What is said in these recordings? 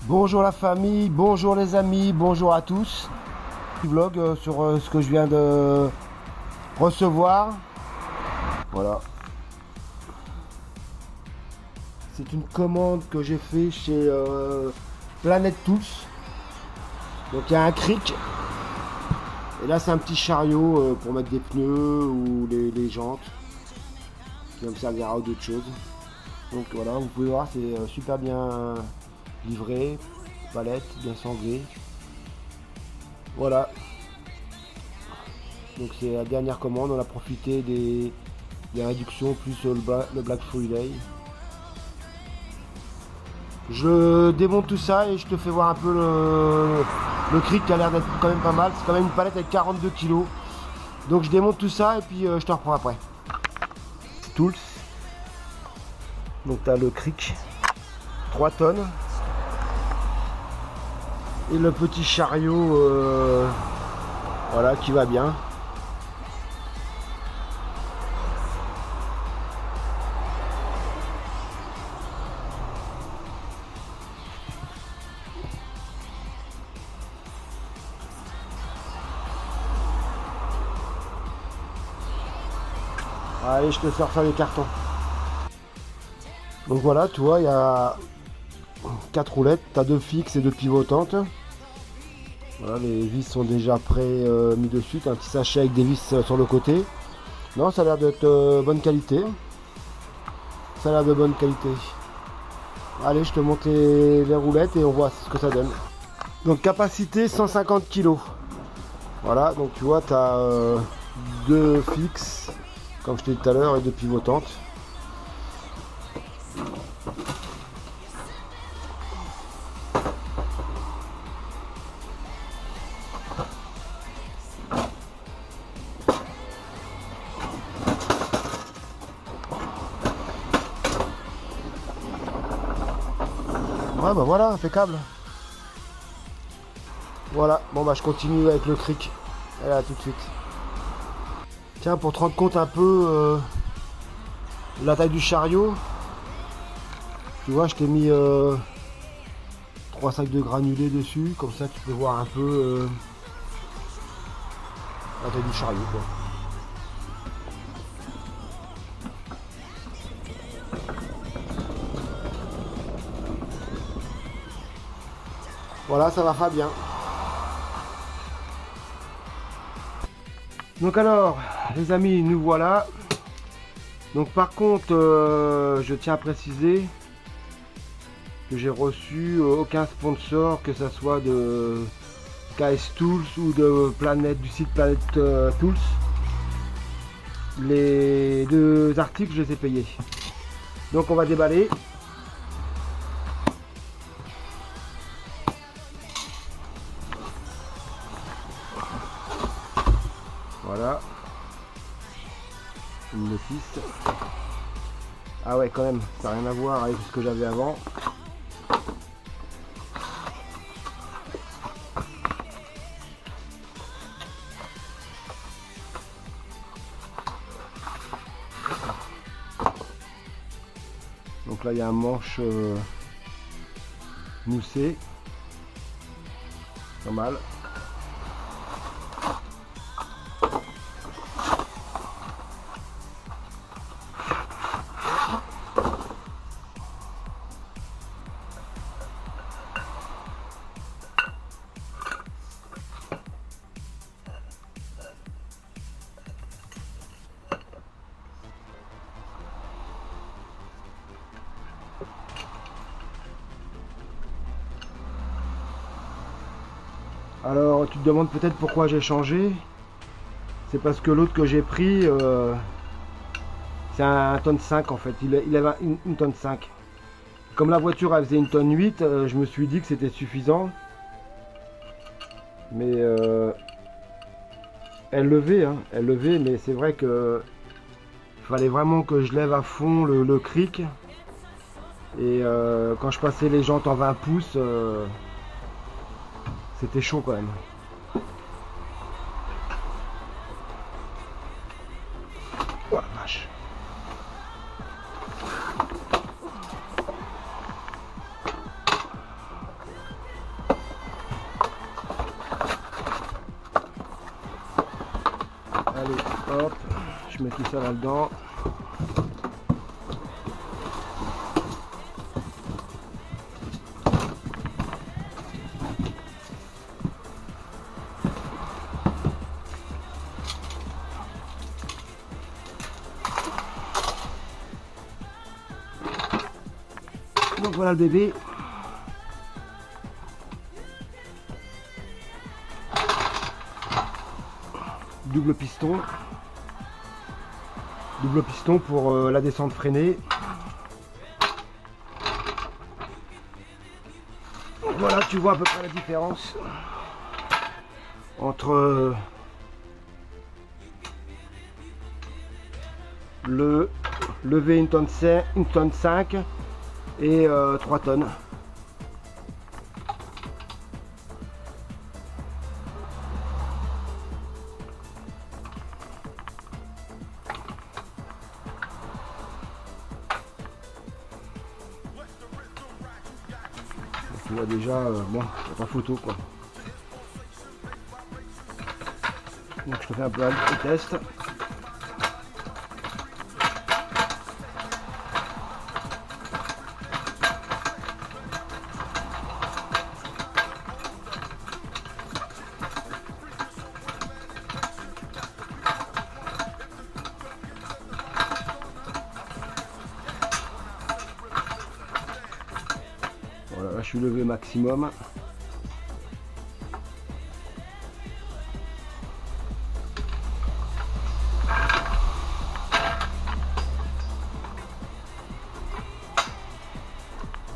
Bonjour la famille, bonjour les amis, bonjour à tous. Vlog sur ce que je viens de recevoir. Voilà. C'est une commande que j'ai fait chez Planet Tools. Donc il y a un cric. Et là c'est un petit chariot pour mettre des pneus ou les jantes. Qui va me servir à d'autres choses. Donc voilà, vous pouvez voir, c'est super bien livré, palette, bien sanglé. Voilà. Donc c'est la dernière commande, on a profité des réductions plus le Black Friday. Je démonte tout ça et je te fais voir un peu le cric qui a l'air d'être quand même pas mal. C'est quand même une palette avec 42 kg. Donc je démonte tout ça et puis je te reprends après. Tools. Donc tu as le cric, 3 tonnes. Et le petit chariot voilà, qui va bien. Allez, je te sors ça les cartons. Donc voilà, tu vois, il y a 4 roulettes, tu as 2 fixes et 2 pivotantes. Voilà, les vis sont déjà mis dessus, tu as un petit sachet avec des vis sur le côté. Non, ça a l'air d'être bonne qualité. Ça a l'air de bonne qualité. Allez, je te montre les roulettes et on voit ce que ça donne. Donc capacité 150 kg. Voilà, donc tu vois, tu as 2 fixes, comme je t'ai dit tout à l'heure, et 2 pivotantes. Ouais, bah voilà, impeccable. Voilà, bon bah je continue avec le cric. Et là, tout de suite. Tiens, pour te rendre compte un peu la taille du chariot, tu vois, je t'ai mis 3 sacs de granulés dessus, comme ça tu peux voir un peu la taille du chariot, quoi. Voilà, ça va faire bien. Donc alors, les amis, nous voilà. Donc par contre, je tiens à préciser que j'ai reçu aucun sponsor, que ce soit de KS Tools ou de Planet, du site Planet Tools. Les 2 articles, je les ai payés. Donc on va déballer. Voilà. Une notice. Ah ouais, quand même, ça n'a rien à voir avec ce que j'avais avant. Donc là, il y a un manche moussé. Pas mal. Alors tu te demandes peut-être pourquoi j'ai changé. C'est parce que l'autre que j'ai pris, c'est un tonne 5 en fait. Il avait une tonne 5. Comme la voiture elle faisait une tonne 8, je me suis dit que c'était suffisant. Mais elle levait, hein, elle levait, mais c'est vrai que fallait vraiment que je lève à fond le cric. Et quand je passais les jantes en 20 pouces, c'était chaud quand même. Oh la vache. Hop, je mets tout ça là-dedans. Donc voilà le bébé. Double piston pour la descente freinée. Voilà, tu vois à peu près la différence entre le lever 1 tonne 5 et 3 tonnes. Tu vois déjà, bon, il n'y a pas photo quoi. Donc je te fais un peu le test. Voilà, là je suis levé maximum.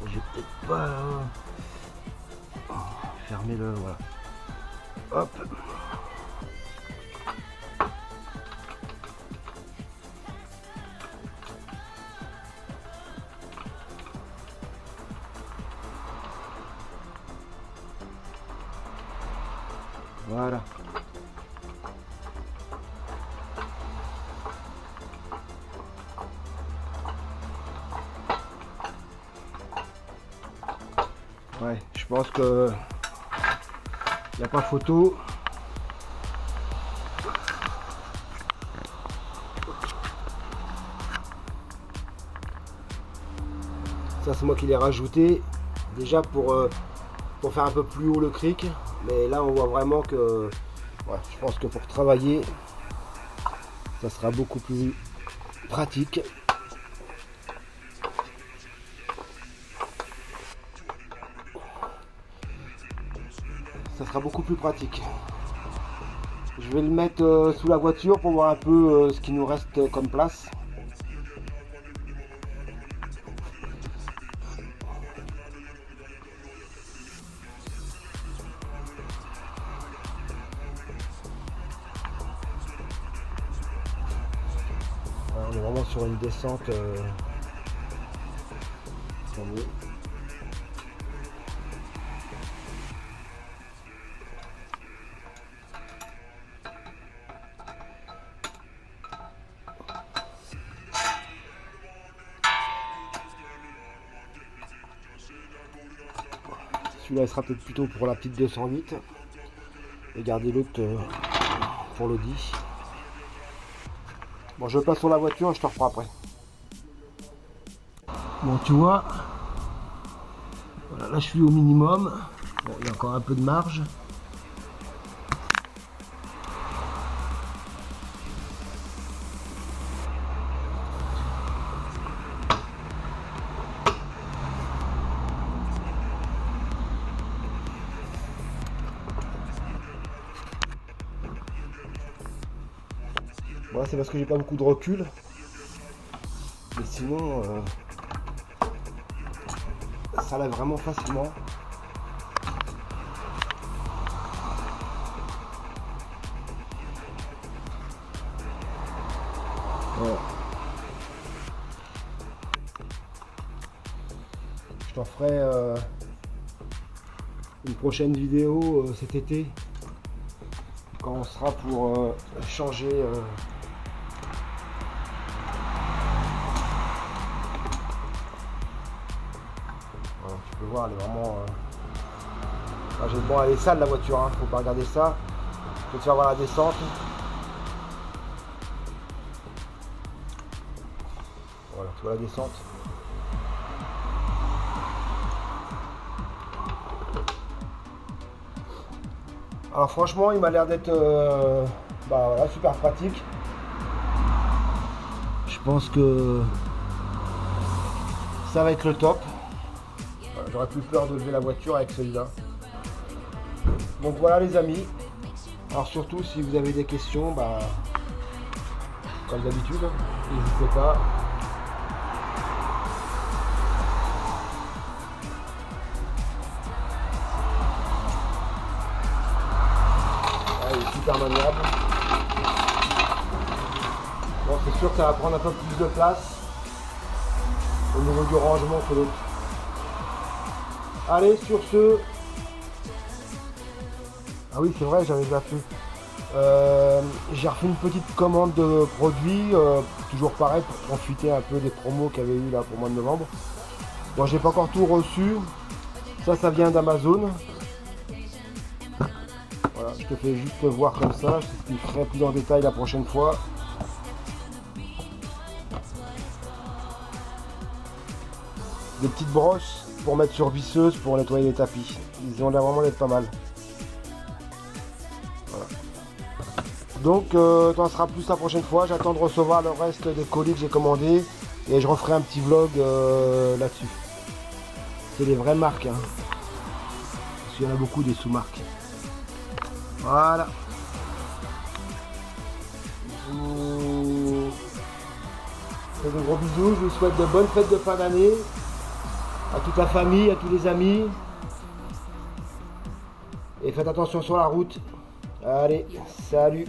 J'ai peut-être pas fermé le, voilà. Hop. Voilà. Ouais, je pense que il n'y a pas photo. Ça c'est moi qui l'ai rajouté déjà pour faire un peu plus haut le cric. Mais là on voit vraiment que ouais, je pense que pour travailler ça sera beaucoup plus pratique. Ça sera beaucoup plus pratique. Je vais le mettre sous la voiture pour voir un peu ce qui nous reste comme place. On est vraiment sur une descente. Tant mieux. Celui-là il sera peut-être plutôt pour la petite 208 et garder l'autre pour l'Audi. Bon, je passe sur la voiture et je te reprends après. Bon, tu vois, voilà, là je suis au minimum. Bon, il y a encore un peu de marge. Voilà, c'est parce que j'ai pas beaucoup de recul. Mais sinon, ça lève vraiment facilement. Voilà. Je t'en ferai une prochaine vidéo cet été. Quand on sera pour changer voilà, tu peux voir, elle est vraiment bon, elle est sale la voiture, hein, faut pas regarder ça. Je vais te faire voir la descente. sur la descente. Alors franchement, il m'a l'air d'être voilà, super pratique. Je pense que ça va être le top. Voilà, j'aurais plus peur de lever la voiture avec celui-là. Donc voilà les amis. Alors surtout si vous avez des questions, comme d'habitude, n'hésitez pas. Ah, il est super maniable. Bon, c'est sûr que ça va prendre un peu plus de place au niveau du rangement que l'autre. Allez, sur ce... Ah oui, c'est vrai, j'avais déjà fait. J'ai refait une petite commande de produits, toujours pareil, pour profiter un peu des promos qu'il y avait eu là pour le mois de novembre. Bon, j'ai pas encore tout reçu. Ça vient d'Amazon. Voilà, je te fais juste voir comme ça, je t'expliquerai plus en détail la prochaine fois. Des petites brosses pour mettre sur visseuse pour nettoyer les tapis. Ils ont l'air vraiment d'être pas mal. Voilà. Donc t'en seras plus la prochaine fois. J'attends de recevoir le reste des colis que j'ai commandés et je referai un petit vlog là-dessus. C'est les vraies marques, hein. Parce qu'il y en a beaucoup des sous-marques. Voilà. Je vous fais de gros bisous. Je vous souhaite de bonnes fêtes de fin d'année. À toute la famille, à tous les amis. Et faites attention sur la route. Allez, salut.